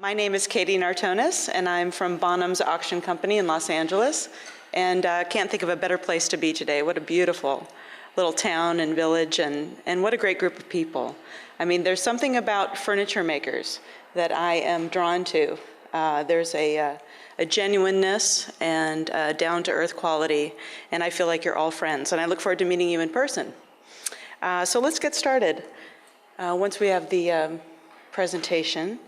My name is Katie Nartonis, and I'm from Bonham's Auction Company in Los Angeles. And can't think of a better place to be today. What a beautiful little town and village, and what a great group of people. I mean, there's something about furniture makers that I am drawn to. There's a genuineness and down-to-earth quality, and I feel like you're all friends. And I look forward to meeting you in person. So let's get started. Once we have the presentation.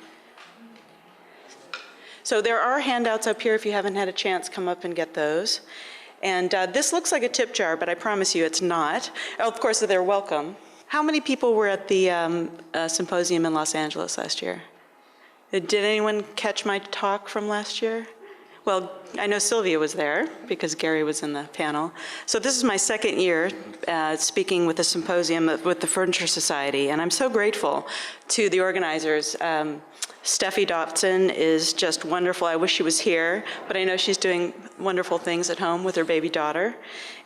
So there are handouts up here. If you haven't had a chance, come up and get those. And this looks like a tip jar, but I promise you it's not. Oh, of course, they're welcome. How many people were at the symposium in Los Angeles last year? Did anyone catch my talk from last year? Well, I know Sylvia was there because Gary was in the panel. So this is my second year speaking with the symposium with the Furniture Society, and I'm so grateful to the organizers. Steffi Dotson is just wonderful. I wish she was here, but I know she's doing wonderful things at home with her baby daughter.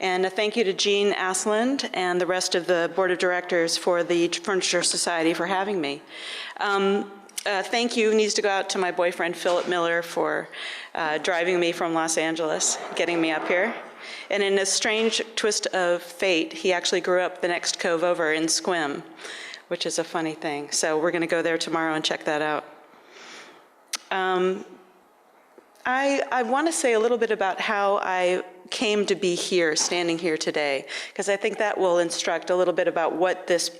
And a thank you to Jean Asland and the rest of the board of directors for the Furniture Society for having me. Thank you needs to go out to my boyfriend, Philip Miller, for driving me from Los Angeles, getting me up here. And in a strange twist of fate, he actually grew up the next cove over in Sequim, which is a funny thing. So we're going to go there tomorrow and check that out. I want to say a little bit about how I came to be here, standing here today, because I think that will instruct a little bit about what this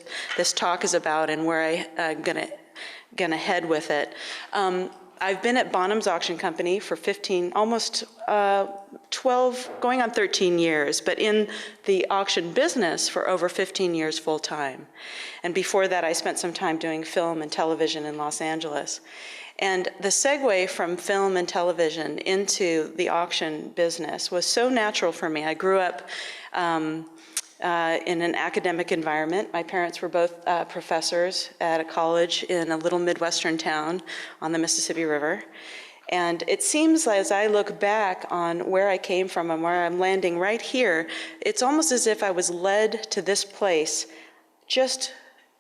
talk is about and where I'm gonna head with it. I've been at Bonham's Auction Company for 15, almost 12, going on 13 years, but in the auction business for over 15 years full time. And before that, I spent some time doing film and television in Los Angeles. And the segue from film and television into the auction business was so natural for me. I grew up in an academic environment. My parents were both professors at a college in a little Midwestern town on the Mississippi River. And it seems, as I look back on where I came from and where I'm landing right here, it's almost as if I was led to this place just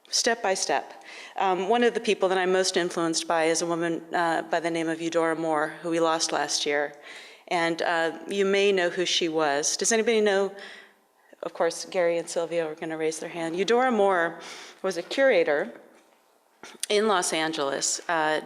step by step. One of the people that I'm most influenced by is a woman by the name of Eudora Moore, who we lost last year. And you may know who she was. Does anybody know? Of course, Gary and Sylvia are going to raise their hand. Eudora Moore was a curator in Los Angeles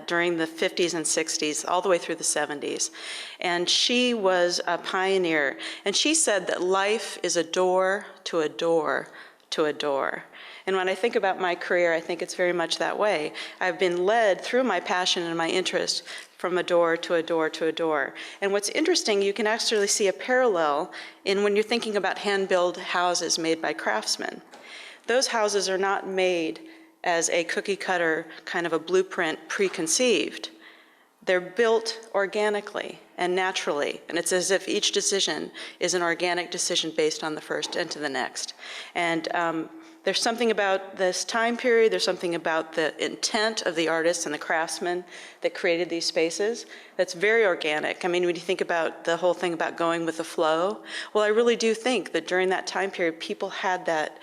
during the 50s and 60s, all the way through the 70s. And she was a pioneer. And she said that life is a door to a door to a door. And when I think about my career, I think it's very much that way. I've been led through my passion and my interest from a door to a door to a door. And what's interesting, you can actually see a parallel in when you're thinking about hand-built houses made by craftsmen. Those houses are not made as a cookie-cutter kind of a blueprint preconceived. They're built organically and naturally, and it's as if each decision is an organic decision based on the first and to the next. And there's something about this time period, there's something about the intent of the artists and the craftsmen that created these spaces that's very organic. I mean, when you think about the whole thing about going with the flow, well, I really do think that during that time period, people had that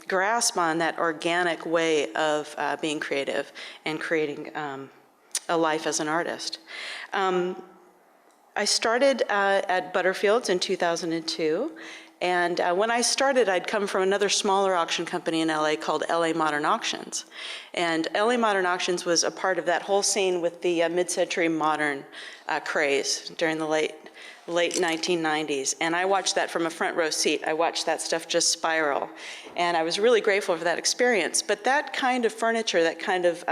grasp on that organic way of being creative and creating a life as an artist. I started at Butterfield's in 2002. And when I started, I'd come from another smaller auction company in LA called LA Modern Auctions. And LA Modern Auctions was a part of that whole scene with the mid-century modern craze during the late 1990s. And I watched that from a front row seat. I watched that stuff just spiral. And I was really grateful for that experience. But that kind of furniture, that kind of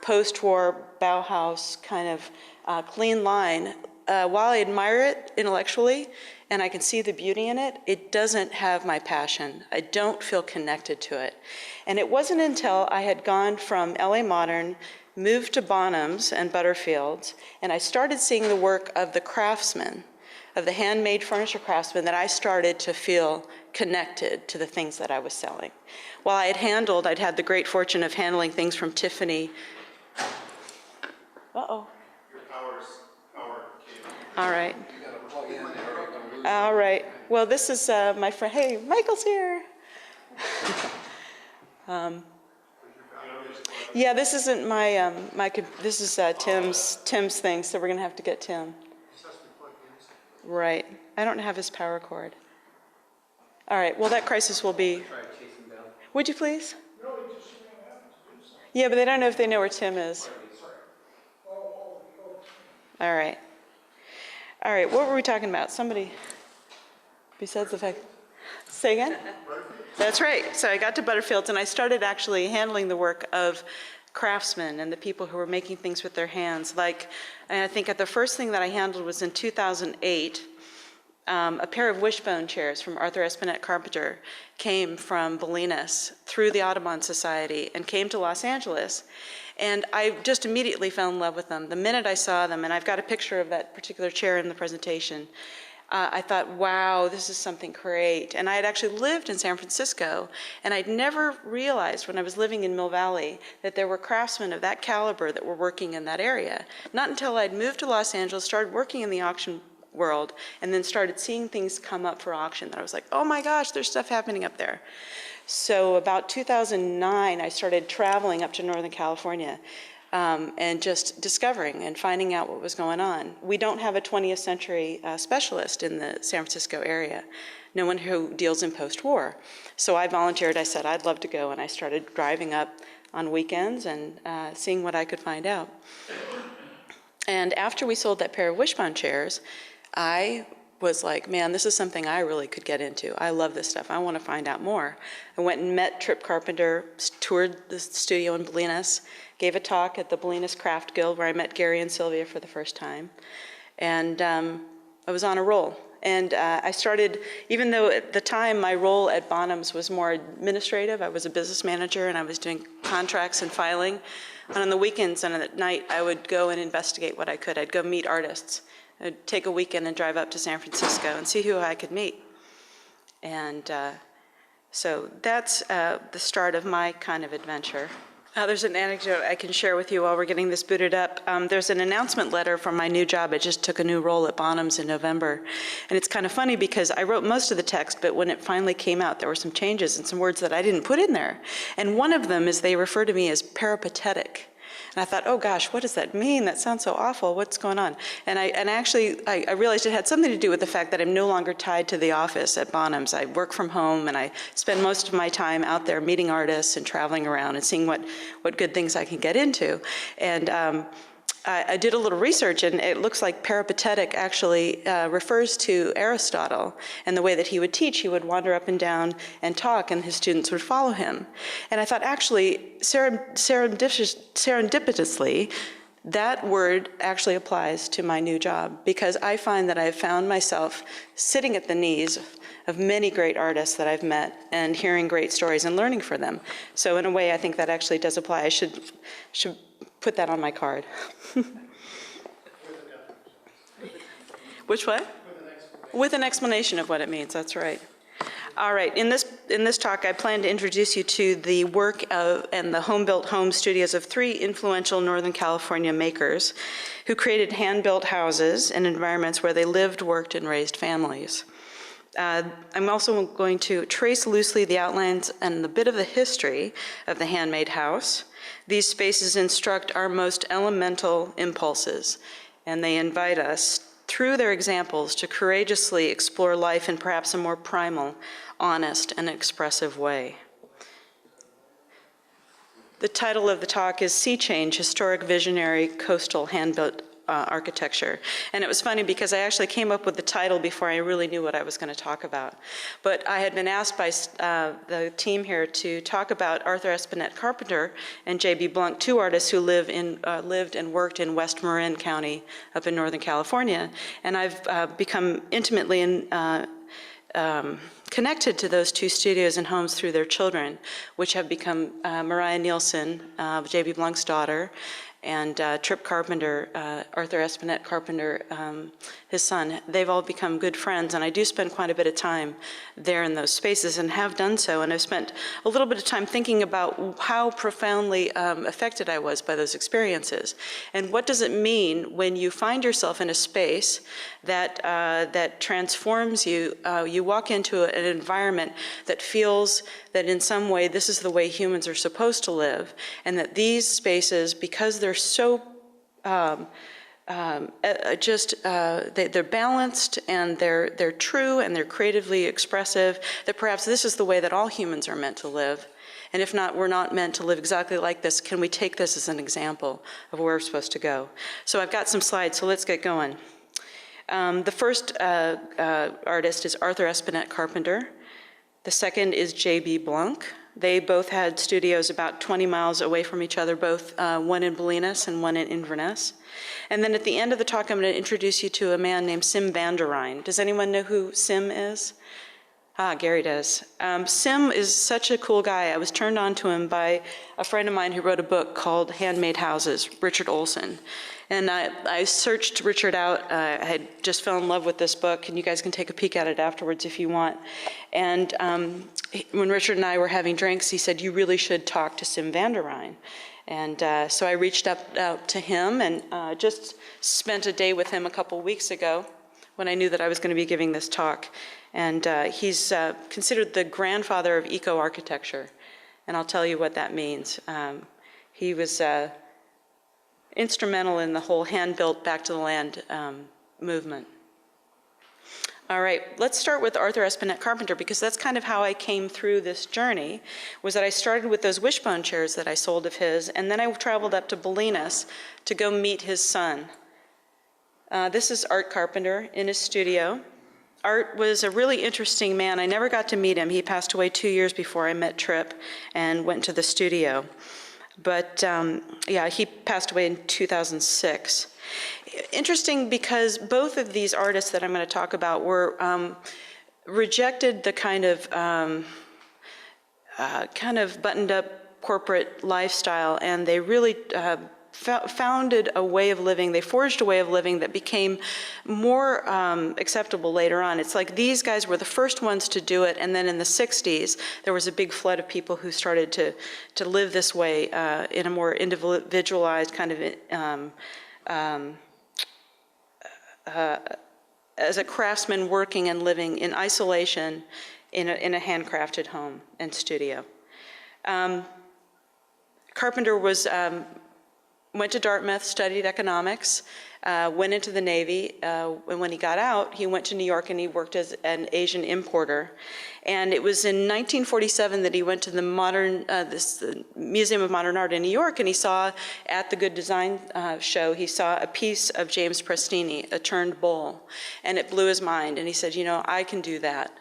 post-war Bauhaus kind of clean line, while I admire it intellectually, and I can see the beauty in it, it doesn't have my passion. I don't feel connected to it. And it wasn't until I had gone from LA Modern, moved to Bonham's and Butterfield's, and I started seeing the work of the craftsmen, of the handmade furniture craftsmen, that I started to feel connected to the things that I was selling. While I'd had the great fortune of handling things from Tiffany. Uh-oh. Your power cable. All right. You gotta plug in there or you're gonna lose All right. Well, this is my friend. Hey, Michael's here. Yeah, this isn't this is Tim's thing, so we're gonna have to get Tim. Right. I don't have his power cord. All right, well, that crisis will be. Try to chase him down. Would you please? Yeah, but they don't know if they know where Tim is. All right. All right, what were we talking about? Somebody, besides the fact, say again? That's right. So I got to Butterfields and I started actually handling the work of craftsmen and the people who were making things with their hands. And I think the first thing that I handled was in 2008, a pair of wishbone chairs from Arthur Espinette Carpenter came from Bolinas through the Audubon Society and came to Los Angeles. And I just immediately fell in love with them. The minute I saw them, and I've got a picture of that particular chair in the presentation, I thought, wow, this is something great. And I had actually lived in San Francisco, and I'd never realized when I was living in Mill Valley that there were craftsmen of that caliber that were working in that area. Not until I'd moved to Los Angeles, started working in the auction world, and then started seeing things come up for auction that I was like, oh my gosh, there's stuff happening up there. So about 2009, I started traveling up to Northern California and just discovering and finding out what was going on. We don't have a 20th century specialist in the San Francisco area, no one who deals in post-war. So I volunteered, I said I'd love to go, and I started driving up on weekends and seeing what I could find out. And after we sold that pair of wishbone chairs, I was like, man, this is something I really could get into. I love this stuff. I want to find out more. I went and met Trip Carpenter, toured the studio in Bolinas, gave a talk at the Bolinas Craft Guild where I met Gary and Sylvia for the first time. And I was on a roll. And I started, even though at the time my role at Bonhams was more administrative, I was a business manager and I was doing contracts and filing. And on the weekends and at night, I would go and investigate what I could. I'd go meet artists. I'd take a weekend and drive up to San Francisco and see who I could meet. And so that's the start of my kind of adventure. There's an anecdote I can share with you while we're getting this booted up. There's an announcement letter from my new job. I just took a new role at Bonhams in November. And it's kind of funny because I wrote most of the text, but when it finally came out, there were some changes and some words that I didn't put in there. And one of them is they refer to me as peripatetic. And I thought, oh gosh, what does that mean? That sounds so awful. What's going on? And I realized it had something to do with the fact that I'm no longer tied to the office at Bonhams. I work from home and I spend most of my time out there meeting artists and traveling around and seeing what good things I can get into. And I did a little research, and it looks like peripatetic actually refers to Aristotle and the way that he would teach. He would wander up and down and talk, and his students would follow him. And I thought, actually, serendipitously, that word actually applies to my new job, because I find that I've found myself sitting at the knees of many great artists that I've met and hearing great stories and learning from them. So in a way, I think that actually does apply. I should put that on my card. Which what? With an explanation of what it means, that's right. All right, in this talk, I plan to introduce you to the work of and the home-built home studios of 3 influential Northern California makers who created hand-built houses and environments where they lived, worked, and raised families. I'm also going to trace loosely the outlines and a bit of the history of the handmade house. These spaces instruct our most elemental impulses, and they invite us, through their examples, to courageously explore life in perhaps a more primal, honest, and expressive way. The title of the talk is Sea Change, Historic Visionary Coastal Hand-Built Architecture. And it was funny because I actually came up with the title before I really knew what I was going to talk about. But I had been asked by the team here to talk about Arthur Espinette Carpenter and J.B. Blunk, 2 artists who lived and worked in West Marin County up in Northern California. And I've become intimately connected to those 2 studios and homes through their children, which have become Mariah Nielsen, J.B. Blunk's daughter, and Trip Carpenter, Arthur Espinette Carpenter, his son. They've all become good friends, and I do spend quite a bit of time there in those spaces and have done so. And I've spent a little bit of time thinking about how profoundly affected I was by those experiences. And what does it mean when you find yourself in a space that transforms you? You walk into an environment that feels that in some way this is the way humans are supposed to live, and that these spaces, because they're so they're balanced and they're true and they're creatively expressive, that perhaps this is the way that all humans are meant to live. And if not, we're not meant to live exactly like this. Can we take this as an example of where we're supposed to go? So I've got some slides, so let's get going. The first artist is Arthur Espinette Carpenter. The second is J.B. Blanc. They both had studios about 20 miles away from each other, both one in Bolinas and one in Inverness. And then at the end of the talk, I'm going to introduce you to a man named Sim van der Rijn. Does anyone know who Sim is? Ah, Gary does. Sim is such a cool guy. I was turned on to him by a friend of mine who wrote a book called Handmade Houses, Richard Olson. And I searched Richard out. I had just fell in love with this book, and you guys can take a peek at it afterwards if you want. And when Richard and I were having drinks, he said, "You really should talk to Sim van der Rijn." And so I reached out to him and just spent a day with him a couple weeks ago when I knew that I was going to be giving this talk. And he's considered the grandfather of eco-architecture, and I'll tell you what that means. He was instrumental in the whole hand-built, back-to-the-land movement. All right, let's start with Arthur Espinette Carpenter, because that's kind of how I came through this journey, was that I started with those wishbone chairs that I sold of his, and then I traveled up to Bolinas to go meet his son. This is Art Carpenter in his studio. Art was a really interesting man. I never got to meet him. He passed away 2 years before I met Trip and went to the studio. But yeah, he passed away in 2006. Interesting because both of these artists that I'm going to talk about were rejected the kind of buttoned up corporate lifestyle, and they really founded a way of living. They forged a way of living that became more acceptable later on. It's like these guys were the first ones to do it, and then in the 60s, there was a big flood of people who started to live this way in a more individualized kind of, as a craftsman working and living in isolation in a handcrafted home and studio. Carpenter went to Dartmouth, studied economics, went into the Navy, and when he got out, he went to New York and he worked as an Asian importer. And it was in 1947 that he went to the the Museum of Modern Art in New York, and he saw at the Good Design show, he saw a piece of James Prestini, a turned bowl, and it blew his mind, and he said, you know, I can do that.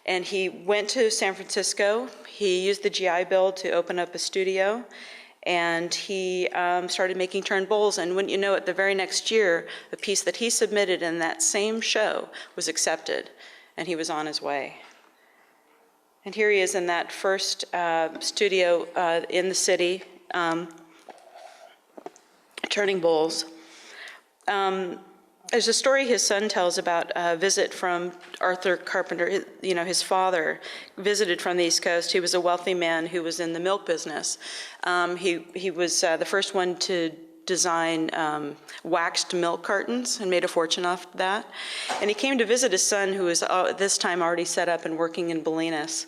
And he went to San Francisco, he used the GI Bill to open up a studio, and he started making turned bowls, and wouldn't you know it, the very next year, the piece that he submitted in that same show was accepted, and he was on his way. And here he is in that first studio in the city, turning bowls. There's a story his son tells about a visit from Arthur Carpenter. You know, his father visited from the East Coast. He was a wealthy man who was in the milk business. He was the first one to design waxed milk cartons and made a fortune off that. And he came to visit his son, who was this time already set up and working in Bolinas.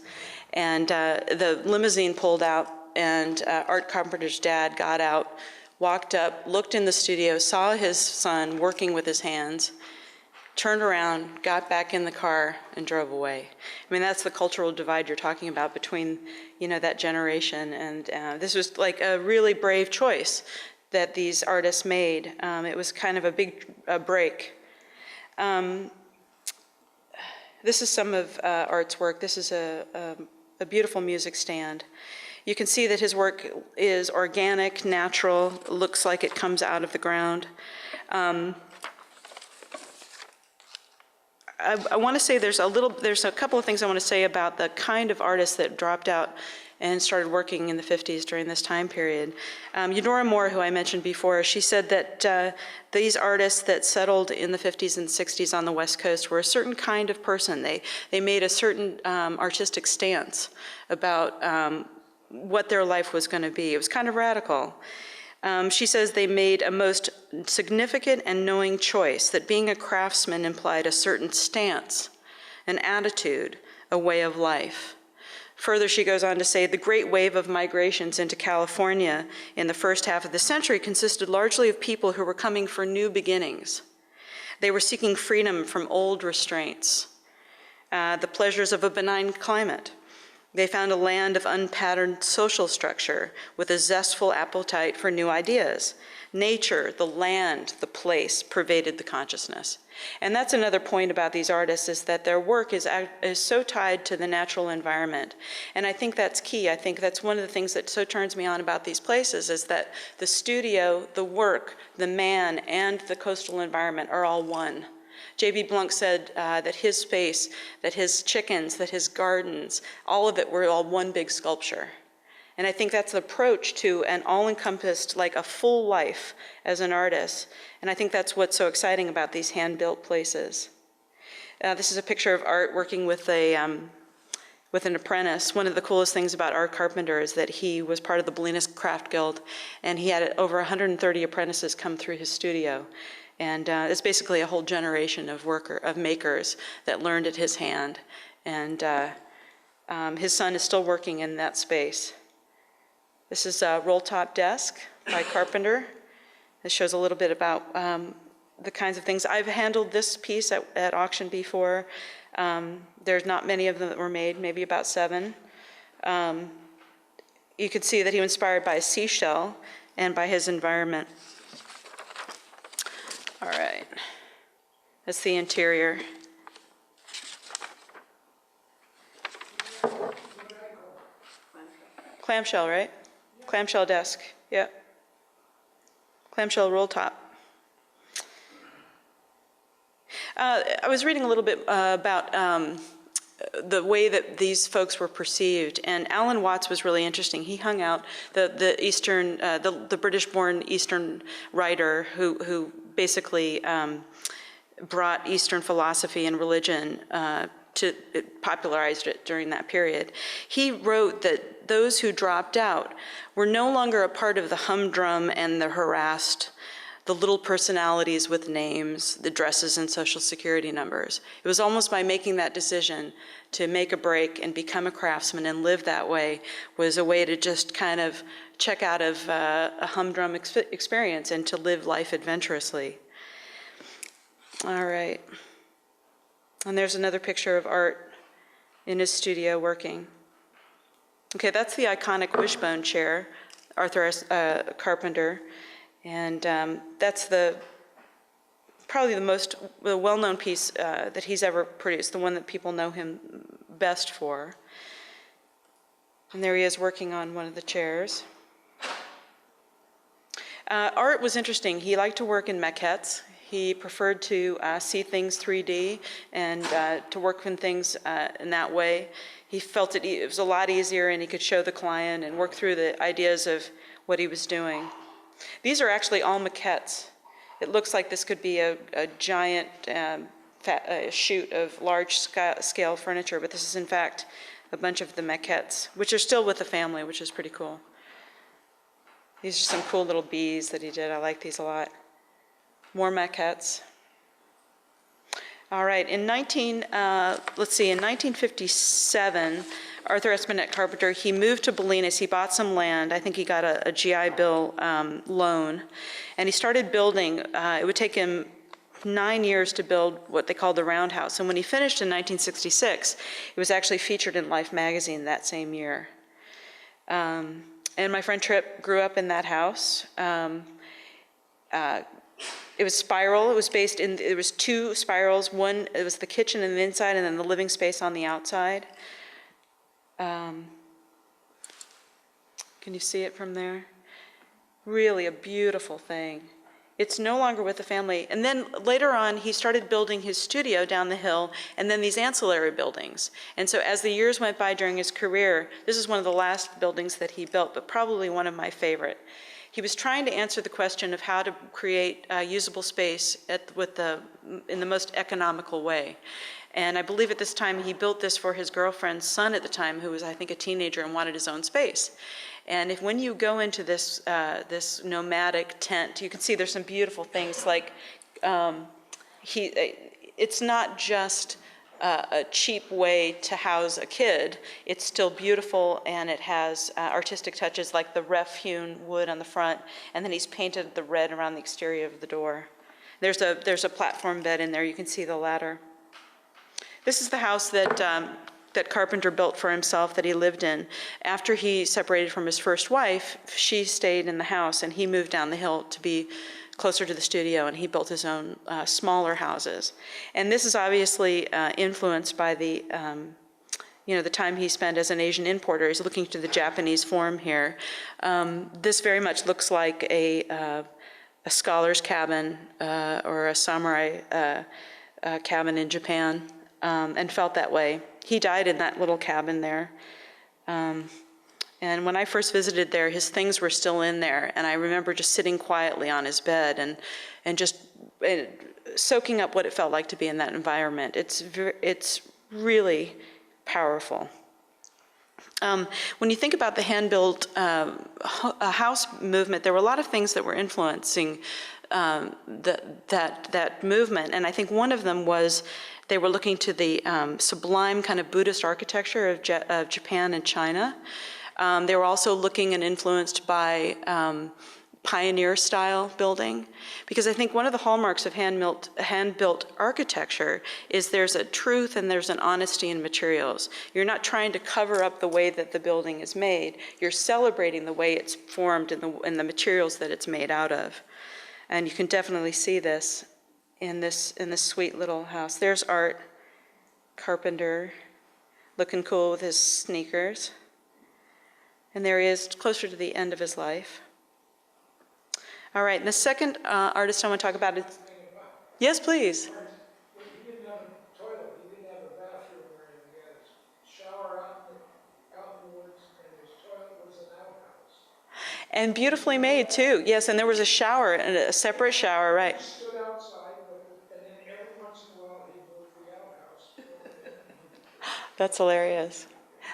And the limousine pulled out, and Art Carpenter's dad got out, walked up, looked in the studio, saw his son working with his hands, turned around, got back in the car, and drove away. I mean, that's the cultural divide you're talking about between, you know, that generation. And this was like a really brave choice that these artists made. It was kind of a big break. This is some of Art's work. This is a beautiful music stand. You can see that his work is organic, natural, looks like it comes out of the ground. I want to say there's a couple of things I want to say about the kind of artists that dropped out and started working in the 50s during this time period. Eudora Moore, who I mentioned before, she said that these artists that settled in the 50s and 60s on the West Coast were a certain kind of person. They made a certain artistic stance about what their life was going to be. It was kind of radical. She says they made a most significant and knowing choice, that being a craftsman implied a certain stance, an attitude, a way of life. Further, she goes on to say, the great wave of migrations into California in the first half of the century consisted largely of people who were coming for new beginnings. They were seeking freedom from old restraints, the pleasures of a benign climate. They found a land of unpatterned social structure with a zestful appetite for new ideas. Nature, the land, the place pervaded the consciousness. And that's another point about these artists, is that their work is so tied to the natural environment. And I think that's key. I think that's one of the things that so turns me on about these places, is that the studio, the work, the man, and the coastal environment are all one. J.B. Blunk said that his space, that his chickens, that his gardens, all of it were all one big sculpture. And I think that's the approach to an all-encompassed, like a full life as an artist. And I think that's what's so exciting about these hand-built places. This is a picture of Art working with an apprentice. One of the coolest things about Art Carpenter is that he was part of the Bolinas Craft Guild, and he had over 130 apprentices come through his studio. And it's basically a whole generation of makers that learned at his hand. And his son is still working in that space. This is a roll-top desk by Carpenter. This shows a little bit about the kinds of things. I've handled this piece at auction before. There's not many of them that were made, maybe about 7. You could see that he was inspired by a seashell and by his environment. All right, that's the interior. Clamshell, right? Clamshell desk, yeah. Clamshell roll top. I was reading a little bit about the way that these folks were perceived, and Alan Watts was really interesting. He hung out the British-born Eastern writer who basically brought Eastern philosophy and religion popularized it during that period. He wrote that those who dropped out were no longer a part of the humdrum and the harassed, the little personalities with names, the dresses and social security numbers. It was almost by making that decision to make a break and become a craftsman and live that way was a way to just kind of check out of a humdrum experience and to live life adventurously. All right. And there's another picture of Art in his studio working. Okay, that's the iconic wishbone chair, Arthur S. Carpenter. And that's probably the most well-known piece that he's ever produced, the one that people know him best for. And there he is working on one of the chairs. Art was interesting. He liked to work in maquettes. He preferred to see things 3D and to work on things in that way. He felt it was a lot easier, and he could show the client and work through the ideas of what he was doing. These are actually all maquettes. It looks like this could be a giant shoot of large-scale furniture, but this is in fact a bunch of the maquettes, which are still with the family, which is pretty cool. These are some cool little bees that he did. I like these a lot. More maquettes. All right, in 1957, Arthur S. Carpenter, he moved to Bolinas. He bought some land. I think he got a GI Bill loan, and he started building. It would take him 9 years to build what they called the Roundhouse. And when he finished in 1966, it was actually featured in Life magazine that same year. And my friend Tripp grew up in that house. It was spiral. It was based in, it was 2 spirals. One, it was the kitchen on the inside, and then the living space on the outside. Can you see it from there? Really a beautiful thing. It's no longer with the family. And then later on, he started building his studio down the hill and then these ancillary buildings. And so as the years went by during his career, this is one of the last buildings that he built, but probably one of my favorite. He was trying to answer the question of how to create usable space in the most economical way. And I believe at this time he built this for his girlfriend's son at the time, who was, I think, a teenager and wanted his own space. And when you go into this this nomadic tent, you can see there's some beautiful things like it's not just a cheap way to house a kid. It's still beautiful, and it has artistic touches like the rough-hewn wood on the front, and then he's painted the red around the exterior of the door. There's a platform bed in there. You can see the ladder. This is the house that Carpenter built for himself that he lived in. After he separated from his first wife, she stayed in the house, and he moved down the hill to be closer to the studio, and he built his own smaller houses. And this is obviously influenced by the time he spent as an Asian importer. He's looking to the Japanese form here. This very much looks like a scholar's cabin or a samurai cabin in Japan, and felt that way. He died in that little cabin there. And when I first visited there, his things were still in there, and I remember just sitting quietly on his bed and just soaking up what it felt like to be in that environment. It's really powerful. When you think about the hand-built house movement, there were a lot of things that were influencing that movement, and I think one of them was they were looking to the sublime kind of Buddhist architecture of Japan and China. They were also looking and influenced by pioneer-style building, because I think one of the hallmarks of hand-built architecture is there's a truth and there's an honesty in materials. You're not trying to cover up the way that the building is made. You're celebrating the way it's formed and the materials that it's made out of. And you can definitely see this in this sweet little house. There's Art Carpenter, looking cool with his sneakers. And there he is, closer to the end of his life. All right, and the second artist I want to talk about is, yes, please. He didn't have a toilet, he didn't have a bathroom or anything. He had a shower out in the woods, and his toilet was an outhouse. And beautifully made too, yes, and there was a shower, a separate shower, right. He stood outside, and then every once in a while he moved the outhouse. That's hilarious.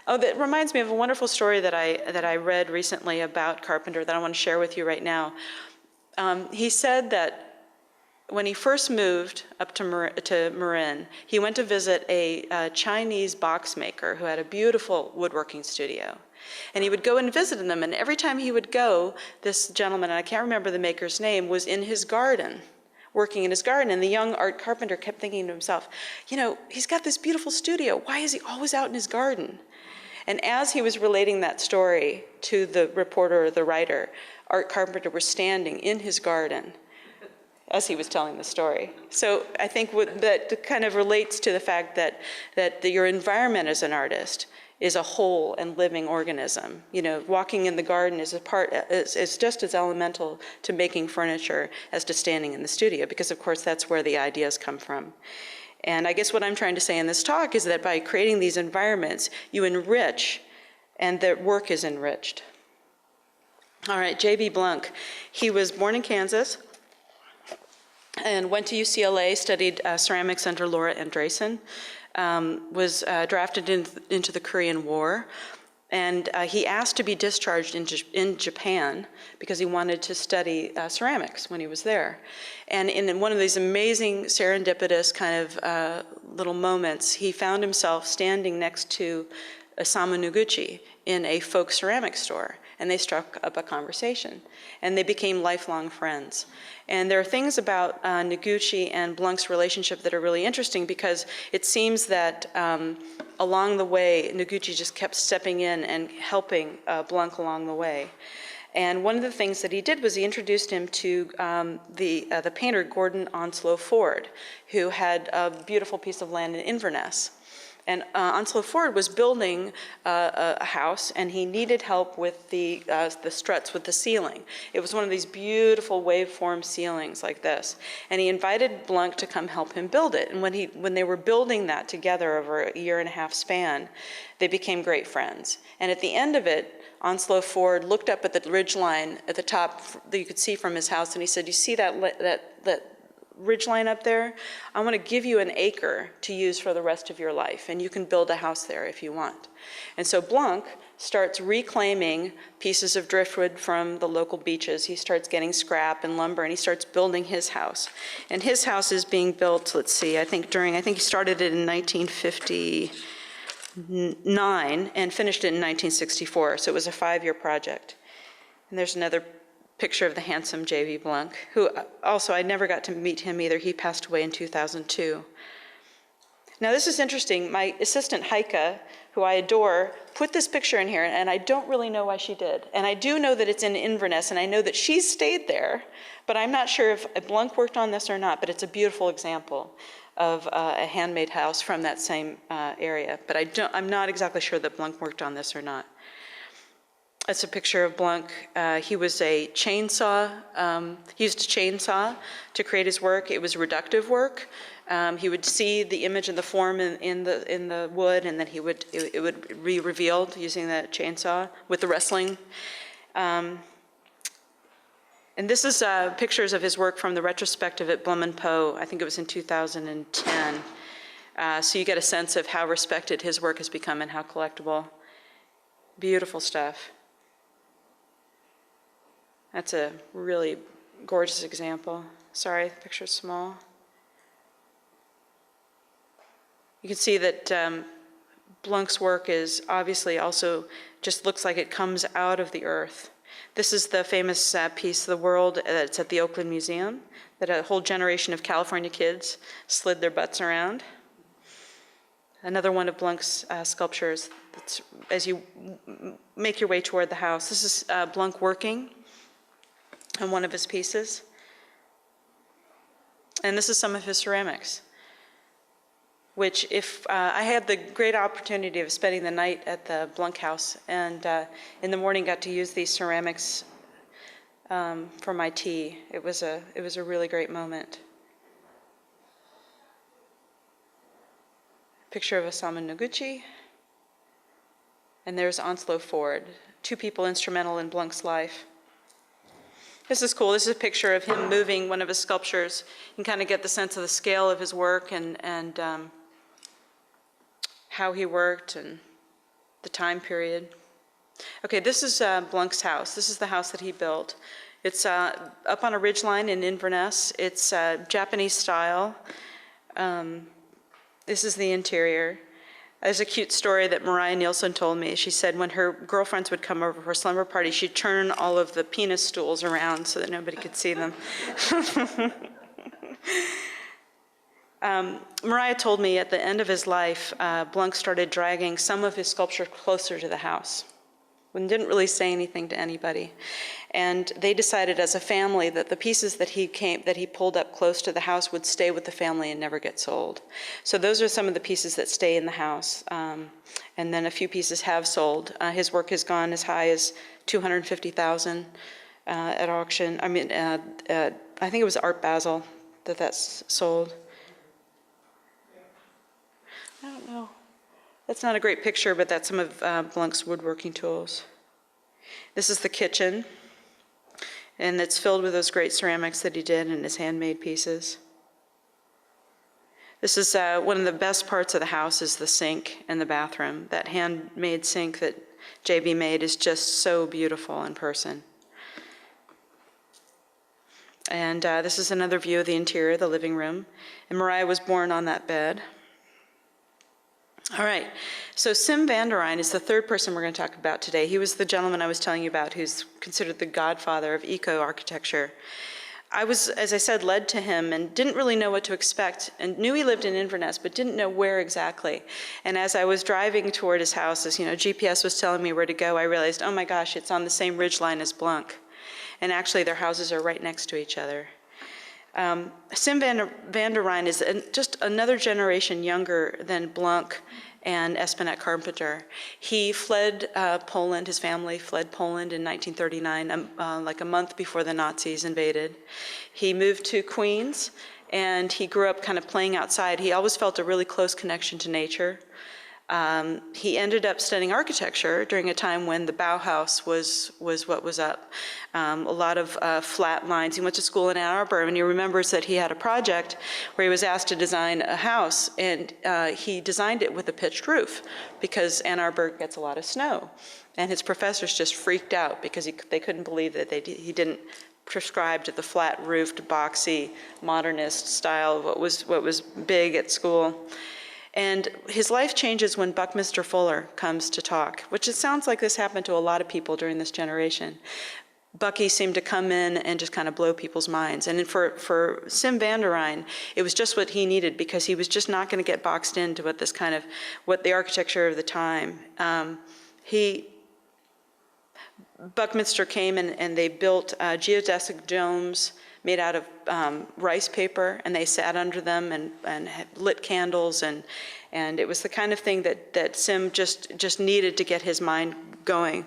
Oh, that reminds me of a wonderful story that I read recently about Carpenter that I want to share with you right now. He said that when he first moved up to Marin, he went to visit a Chinese box maker who had a beautiful woodworking studio. And he would go and visit them, and every time he would go, this gentleman, and I can't remember the maker's name, was in his garden, working in his garden, and the young Art Carpenter kept thinking to himself, he's got this beautiful studio, why is he always out in his garden? And as he was relating that story to the reporter or the writer, Art Carpenter was standing in his garden as he was telling the story. So I think that kind of relates to the fact that your environment as an artist is a whole and living organism. Walking in the garden is just as elemental to making furniture as to standing in the studio, because of course that's where the ideas come from. And I guess what I'm trying to say in this talk is that by creating these environments, you enrich, and the work is enriched. All right, J.B. Blunk. He was born in Kansas and went to UCLA, studied ceramics under Laura Andresen, was drafted into the Korean War, and he asked to be discharged in Japan because he wanted to study ceramics when he was there. And in one of these amazing serendipitous kind of little moments, he found himself standing next to Osamu Noguchi in a folk ceramic store, and they struck up a conversation, and they became lifelong friends. And there are things about Noguchi and Blunk's relationship that are really interesting, because it seems that along the way, Noguchi just kept stepping in and helping Blunk along the way. And one of the things that he did was he introduced him to the painter Gordon Onslow Ford, who had a beautiful piece of land in Inverness. And Onslow Ford was building a house, and he needed help with the struts with the ceiling. It was one of these beautiful waveform ceilings like this. And he invited Blunk to come help him build it. And when they were building that together over a 1.5-year span, they became great friends. And at the end of it, Onslow Ford looked up at the ridge line at the top that you could see from his house, and he said, "You see that ridge line up there? I want to give you an acre to use for the rest of your life, and you can build a house there if you want." And so Blunk starts reclaiming pieces of driftwood from the local beaches. He starts getting scrap and lumber, and he starts building his house. And his house is being built, let's see, I think he started it in 1959 and finished it in 1964, so it was a 5-year project. And there's another picture of the handsome J.B. Blunk, who also, I never got to meet him either. He passed away in 2002. Now this is interesting. My assistant Heike, who I adore, put this picture in here, and I don't really know why she did. And I do know that it's in Inverness, and I know that she's stayed there, but I'm not sure if Blunk worked on this or not, but it's a beautiful example of a handmade house from that same area. But I'm not exactly sure that Blunk worked on this or not. It's a picture of Blunk. He was a chainsaw. He used a chainsaw to create his work. It was reductive work. He would see the image and the form in the wood, and then it would be revealed using that chainsaw with the wrestling. And this is pictures of his work from the retrospective at Blum and Poe. I think it was in 2010. So you get a sense of how respected his work has become and how collectible. Beautiful stuff. That's a really gorgeous example. Sorry, the picture's small. You can see that Blunk's work is obviously also just looks like it comes out of the earth. This is the famous piece, The World, that's at the Oakland Museum, that a whole generation of California kids slid their butts around. Another one of Blunk's sculptures, that's, as you make your way toward the house. This is Blunk working on one of his pieces. And this is some of his ceramics, which if I had the great opportunity of spending the night at the Blunk house, and in the morning got to use these ceramics for my tea. It was a really great moment. Picture of Osamu Noguchi. And there's Onslow Ford, 2 people instrumental in Blunk's life. This is cool. This is a picture of him moving one of his sculptures. You can kind of get the sense of the scale of his work and how he worked and the time period. Okay, this is Blunk's house. This is the house that he built. It's up on a ridgeline in Inverness. It's Japanese style. This is the interior. There's a cute story that Mariah Nielsen told me. She said when her girlfriends would come over for a slumber party, she'd turn all of the penis stools around so that nobody could see them. Mariah told me at the end of his life, Blunk started dragging some of his sculpture closer to the house and didn't really say anything to anybody. And they decided as a family that the pieces that he pulled up close to the house would stay with the family and never get sold. So those are some of the pieces that stay in the house. And then a few pieces have sold. His work has gone as high as $250,000 at auction. I mean, I think it was Art Basel that's sold. I don't know. That's not a great picture, but that's some of Blunk's woodworking tools. This is the kitchen, and it's filled with those great ceramics that he did and his handmade pieces. This is one of the best parts of the house is the sink and the bathroom. That handmade sink that JB made is just so beautiful in person. And this is another view of the interior, the living room. And Mariah was born on that bed. All right, so Sim van der Rijn is the third person we're going to talk about today. He was the gentleman I was telling you about who's considered the godfather of eco-architecture. I was, as I said, led to him and didn't really know what to expect and knew he lived in Inverness, but didn't know where exactly. And as I was driving toward his house, as GPS was telling me where to go, I realized, oh my gosh, it's on the same ridgeline as Blunk. And actually their houses are right next to each other. Sim van der Rijn is just another generation younger than Blanc and Espinette Carpenter. He fled Poland, his family fled Poland in 1939, like a month before the Nazis invaded. He moved to Queens, and he grew up kind of playing outside. He always felt a really close connection to nature. He ended up studying architecture during a time when the Bauhaus was what was up. A lot of flat lines. He went to school in Ann Arbor, and he remembers that he had a project where he was asked to design a house, and he designed it with a pitched roof because Ann Arbor gets a lot of snow. And his professors just freaked out because they couldn't believe that he didn't prescribe to the flat-roofed, boxy, modernist style of what was big at school. And his life changes when Buckminster Fuller comes to talk, which it sounds like this happened to a lot of people during this generation. Bucky seemed to come in and just kind of blow people's minds. And for Sim van der Rijn, it was just what he needed because he was just not going to get boxed into what the architecture of the time. Buckminster came and they built geodesic domes made out of rice paper, and they sat under them and had lit candles, and it was the kind of thing that Sim just needed to get his mind going.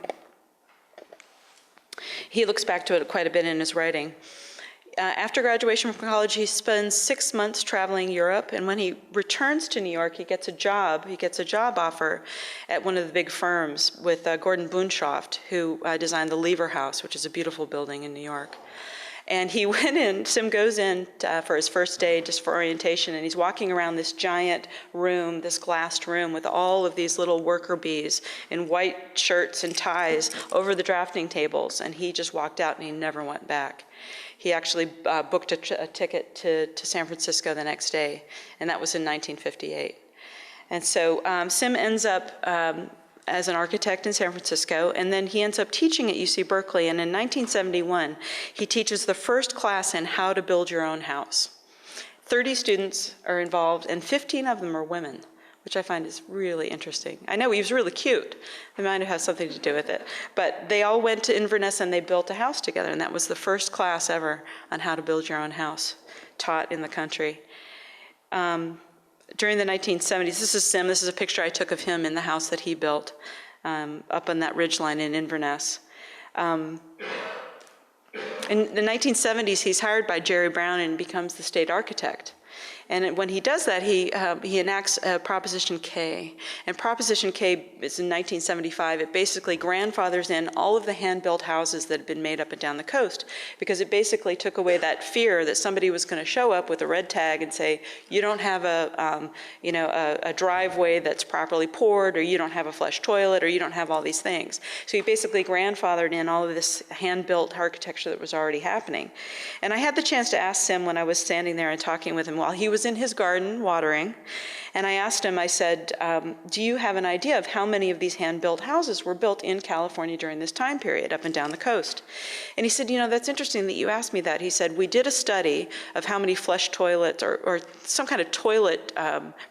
He looks back to it quite a bit in his writing. After graduation from college, he spends 6 months traveling Europe, and when he returns to New York, he gets a job offer at one of the big firms with Gordon Bunshoft, who designed the Lever House, which is a beautiful building in New York. And he went in, Sim goes in for his first day just for orientation, and he's walking around this giant room, this glassed room with all of these little worker bees in white shirts and ties over the drafting tables, and he just walked out and he never went back. He actually booked a ticket to San Francisco the next day, and that was in 1958. And so Sim ends up as an architect in San Francisco, and then he ends up teaching at UC Berkeley, and in 1971, he teaches the first class in how to build your own house. 30 students are involved, and 15 of them are women, which I find is really interesting. I know he was really cute. It might have had something to do with it. But they all went to Inverness and they built a house together, and that was the first class ever on how to build your own house taught in the country. During the 1970s, this is Sim, this is a picture I took of him in the house that he built up on that ridgeline in Inverness. In the 1970s, he's hired by Jerry Brown and becomes the state architect. And when he does that, he enacts Proposition K. And Proposition K is in 1975. It basically grandfathers in all of the hand-built houses that had been made up and down the coast, because it basically took away that fear that somebody was going to show up with a red tag and say, you don't have a driveway that's properly poured, or you don't have a flush toilet, or you don't have all these things. So he basically grandfathered in all of this hand-built architecture that was already happening. And I had the chance to ask Sim when I was standing there and talking with him while he was in his garden watering, and I asked him, I said, do you have an idea of how many of these hand-built houses were built in California during this time period up and down the coast? And he said, that's interesting that you asked me that. He said, we did a study of how many flush toilets or some kind of toilet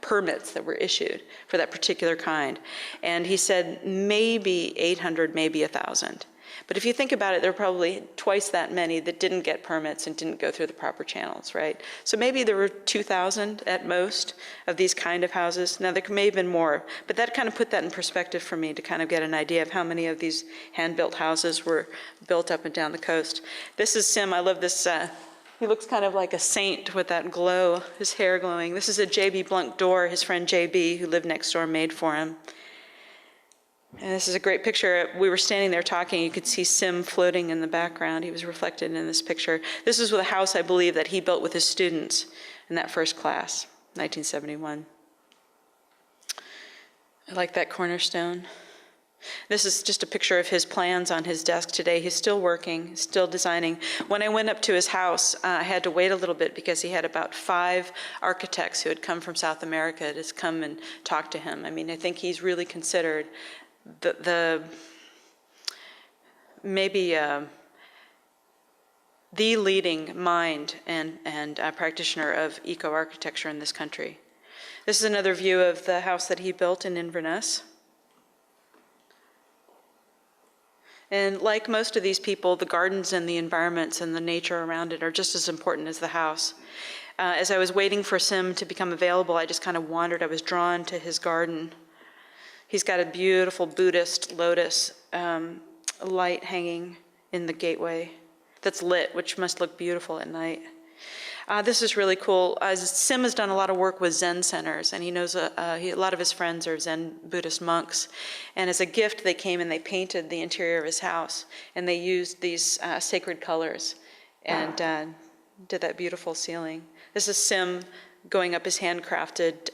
permits that were issued for that particular kind. And he said, maybe 800, maybe 1,000. But if you think about it, there are probably twice that many that didn't get permits and didn't go through the proper channels, right? So maybe there were 2,000 at most of these kind of houses. Now, there may have been more, but that kind of put that in perspective for me to kind of get an idea of how many of these hand-built houses were built up and down the coast. This is Sim. I love this. He looks kind of like a saint with that glow, his hair glowing. This is a J.B. Blunt door his friend J.B., who lived next door, made for him. And this is a great picture. We were standing there talking. You could see Sim floating in the background. He was reflected in this picture. This is with a house, I believe, that he built with his students in that first class, 1971. I like that cornerstone. This is just a picture of his plans on his desk today. He's still working, still designing. When I went up to his house, I had to wait a little bit because he had about 5 architects who had come from South America to come and talk to him. I mean, I think he's really considered maybe the leading mind and practitioner of eco-architecture in this country. This is another view of the house that he built in Inverness. And like most of these people, the gardens and the environments and the nature around it are just as important as the house. As I was waiting for Sim to become available, I just kind of wandered. I was drawn to his garden. He's got a beautiful Buddhist lotus light hanging in the gateway that's lit, which must look beautiful at night. This is really cool. Sim has done a lot of work with Zen centers, and he knows a lot of his friends are Zen Buddhist monks. And as a gift, they came and they painted the interior of his house, and they used these sacred colors and did that beautiful ceiling. This is Sim going up his handcrafted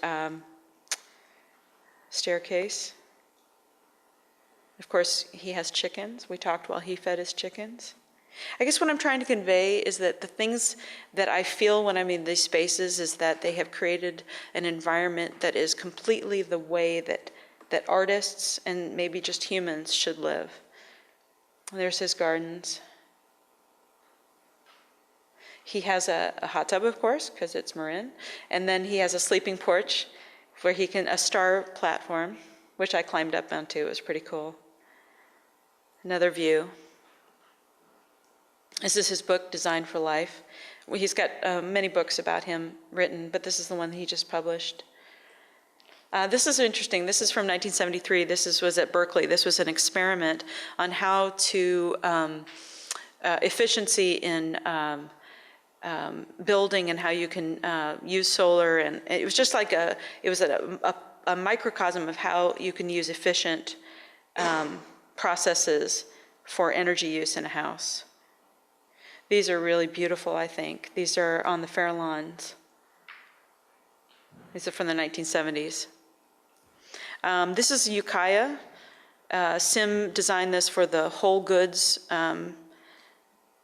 staircase. Of course, he has chickens. We talked while he fed his chickens. I guess what I'm trying to convey is that the things that I feel when I'm in these spaces is that they have created an environment that is completely the way that artists and maybe just humans should live. There's his gardens. He has a hot tub, of course, because it's Marin, and then he has a sleeping porch where he can, a star platform, which I climbed up onto. It was pretty cool. Another view. This is his book, Design for Life. He's got many books about him written, but this is the one he just published. This is interesting. This is from 1973. This was at Berkeley. This was an experiment on how to efficiency in building and how you can use solar. And it was just like it was a microcosm of how you can use efficient processes for energy use in a house. These are really beautiful, I think. These are on the Farallons. These are from the 1970s. This is Ukiah. Sim designed this for the Whole Goods,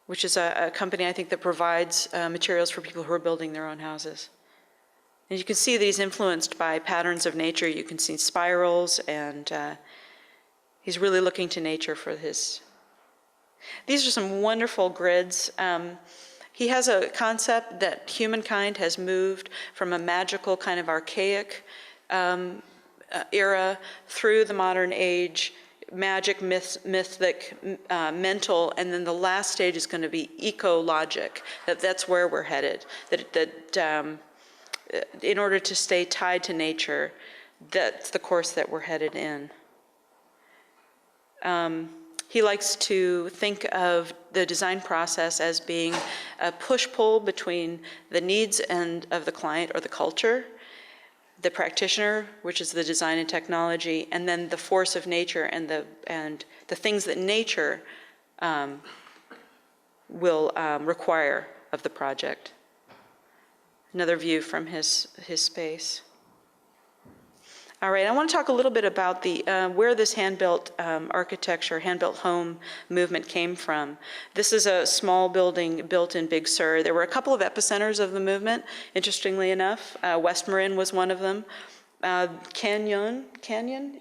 which is a company, I think, that provides materials for people who are building their own houses. And you can see that he's influenced by patterns of nature. You can see spirals, and he's really looking to nature for his. These are some wonderful grids. He has a concept that humankind has moved from a magical kind of archaic era through the modern age, magic, mythic, mental, and then the last stage is going to be ecologic, that's where we're headed, that in order to stay tied to nature, that's the course that we're headed in. He likes to think of the design process as being a push-pull between the needs of the client or the culture, the practitioner, which is the design and technology, and then the force of nature and the things that nature will require of the project. Another view from his space. All right, I want to talk a little bit about where this hand-built architecture, hand-built home movement came from. This is a small building built in Big Sur. There were a couple of epicenters of the movement, interestingly enough. West Marin was one of them. Canyon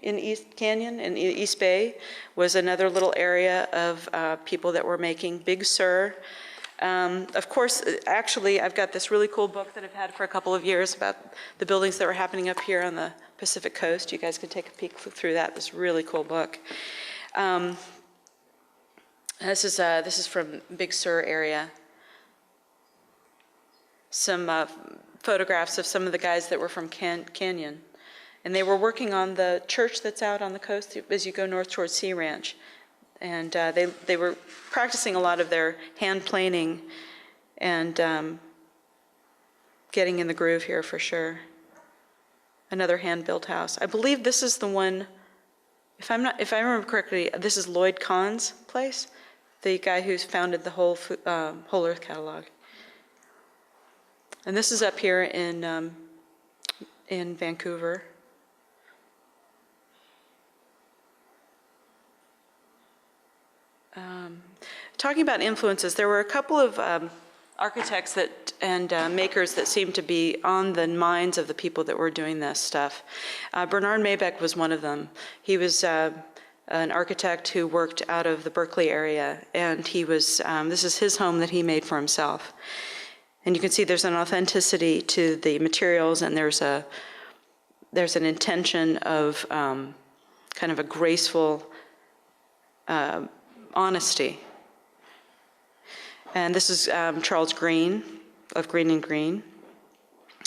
in East Bay was another little area of people that were making. Big Sur. Of course, actually, I've got this really cool book that I've had for a couple of years about the buildings that were happening up here on the Pacific Coast. You guys can take a peek through that. This really cool book. This is from Big Sur area. Some photographs of some of the guys that were from Canyon. And they were working on the church that's out on the coast as you go north towards Sea Ranch. And they were practicing a lot of their hand planing and getting in the groove here for sure. Another hand-built house. I believe this is the one, if I remember correctly, this is Lloyd Kahn's place, the guy who's founded the whole Earth catalog. And this is up here in Vancouver. Talking about influences, there were a couple of architects and makers that seemed to be on the minds of the people that were doing this stuff. Bernard Maybeck was one of them. He was an architect who worked out of the Berkeley area, and he was, this is his home that he made for himself. And you can see there's an authenticity to the materials, and there's an intention of kind of a graceful honesty. And this is Charles Green of Green and Green.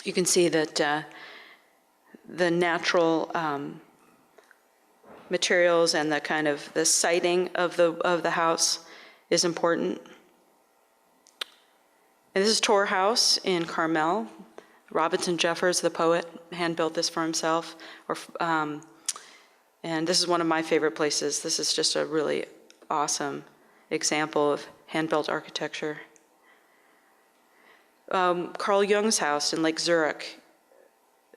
You can see that the natural materials and the kind of the siting of the house is important. And this is Tor House in Carmel. Robinson Jeffers, the poet, hand-built this for himself. And this is one of my favorite places. This is just a really awesome example of hand-built architecture. Carl Jung's house in Lake Zurich.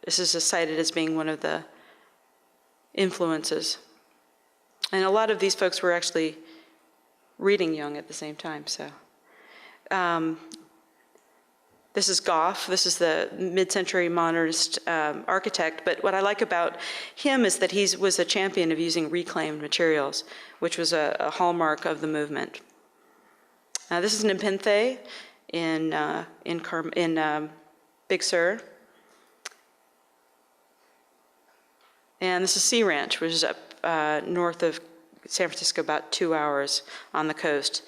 This is cited as being one of the influences. And a lot of these folks were actually reading Jung at the same time, so. This is Goff. This is the mid-century modernist architect. But what I like about him is that he was a champion of using reclaimed materials, which was a hallmark of the movement. This is Nepenthe in Big Sur. And this is Sea Ranch, which is up north of San Francisco, about 2 hours on the coast.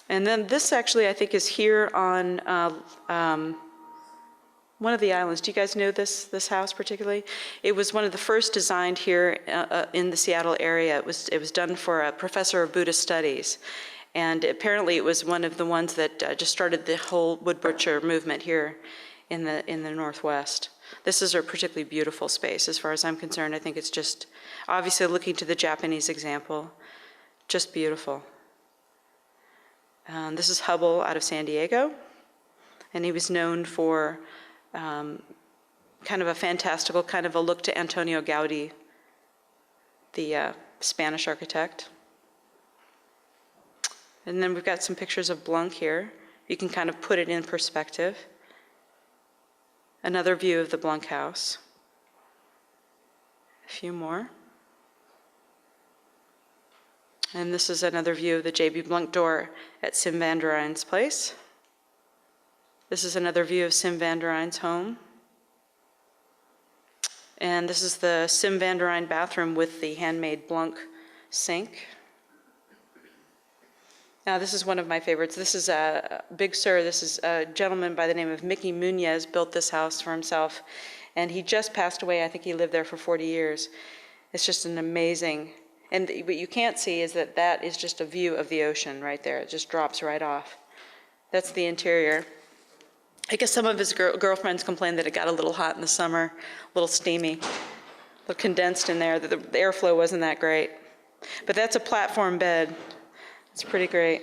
And then this actually, I think, is here on one of the islands. Do you guys know this house particularly? It was one of the first designed here in the Seattle area. It was done for a professor of Buddhist studies. And apparently it was one of the ones that just started the whole wood butcher movement here in the Northwest. This is a particularly beautiful space as far as I'm concerned. I think it's just, obviously looking to the Japanese example, just beautiful. This is Hubble out of San Diego, and he was known for kind of a fantastical kind of a look to Antonio Gaudí, the Spanish architect. And then we've got some pictures of Blanc here. You can kind of put it in perspective. Another view of the Blanc house. A few more. And this is another view of the J.B. Blanc door at Sim van der Rijn's place. This is another view of Sim van der Rijn's home. And this is the Sim van der Rijn bathroom with the handmade Blanc sink. Now this is one of my favorites. This is Big Sur. This is a gentleman by the name of Mickey Muñez built this house for himself. And he just passed away. I think he lived there for 40 years. It's just an amazing. And what you can't see is that is just a view of the ocean right there. It just drops right off. That's the interior. I guess some of his girlfriends complained that it got a little hot in the summer, a little steamy, a little condensed in there, that the airflow wasn't that great. But that's a platform bed. It's pretty great.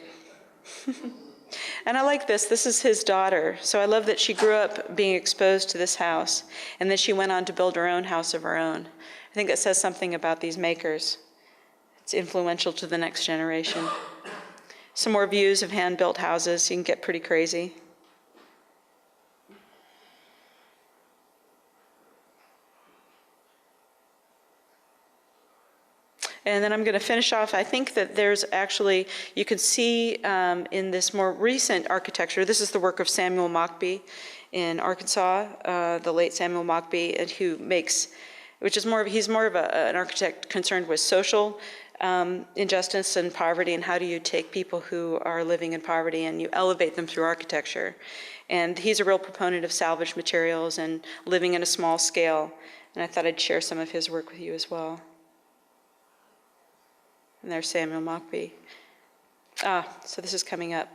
And I like this. This is his daughter. So I love that she grew up being exposed to this house, and then she went on to build her own house of her own. I think that says something about these makers. It's influential to the next generation. Some more views of hand-built houses. You can get pretty crazy. And then I'm going to finish off. I think that there's actually, you can see in this more recent architecture, this is the work of Samuel Mockbee in Arkansas, the late Samuel Mockbee, and who makes, which is he's more of an architect concerned with social injustice and poverty, and how do you take people who are living in poverty and you elevate them through architecture. And he's a real proponent of salvaged materials and living in a small scale. And I thought I'd share some of his work with you as well. And there's Samuel Mockbee. So this is coming up.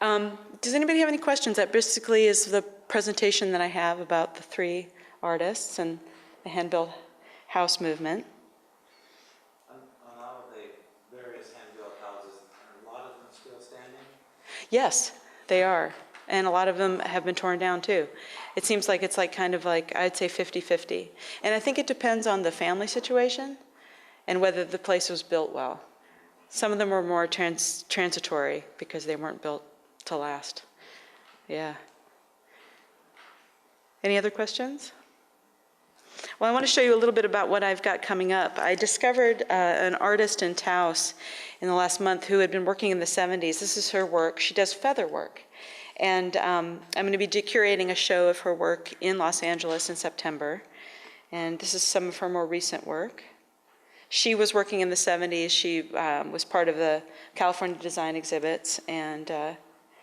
Does anybody have any questions? That basically is the presentation that I have about the three artists and the hand-built house movement. On all of the various hand-built houses, are a lot of them still standing? Yes, they are. And a lot of them have been torn down too. It seems like it's like kind of like, I'd say 50-50. And I think it depends on the family situation and whether the place was built well. Some of them were more transitory because they weren't built to last. Yeah. Any other questions? Well, I want to show you a little bit about what I've got coming up. I discovered an artist in Taos in the last month who had been working in the 70s. This is her work. She does feather work. And I'm going to be curating a show of her work in Los Angeles in September. And this is some of her more recent work. She was working in the 70s. She was part of the California Design Exhibits, and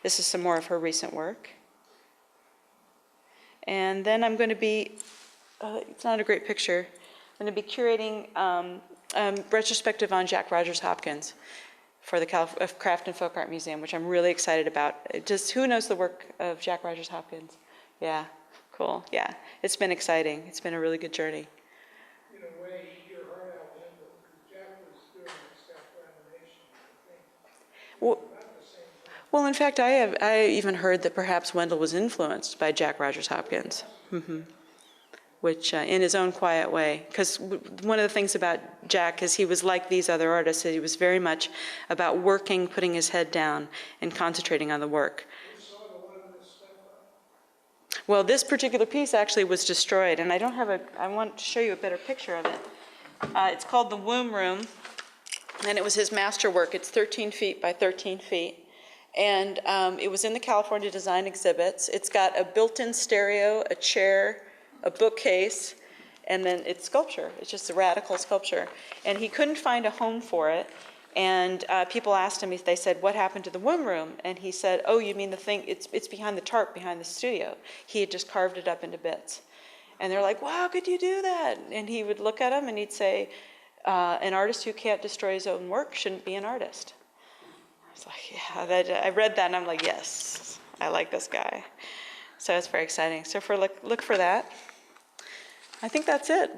this is some more of her recent work. And then I'm going to be, it's not a great picture, I'm going to be curating retrospective on Jack Rogers Hopkins for the Craft and Folk Art Museum, which I'm really excited about. Just who knows the work of Jack Rogers Hopkins? Yeah, cool, yeah. It's been exciting. It's been a really good journey. In a way, eat your heart out, Wendell, because Jack was doing self-lamination, I think. Well, About the same time. well, in fact, I even heard that perhaps Wendell was influenced by Jack Rogers Hopkins, which in his own quiet way. Because one of the things about Jack is he was like these other artists. He was very much about working, putting his head down, and concentrating on the work. You saw the one in this stuff up? Well, this particular piece actually was destroyed, and I don't have I want to show you a better picture of it. It's called the Womb Room, and it was his masterwork. It's 13 feet by 13 feet. And it was in the California Design Exhibits. It's got a built-in stereo, a chair, a bookcase, and then it's sculpture. It's just a radical sculpture. And he couldn't find a home for it. And people asked him, they said, what happened to the womb room? And he said, oh, you mean the thing, it's behind the tarp, behind the studio. He had just carved it up into bits. And they're like, wow, how could you do that? And he would look at them and he'd say, an artist who can't destroy his own work shouldn't be an artist. I was like, yeah, I read that and I'm like, yes, I like this guy. So it's very exciting. So look for that. I think that's it.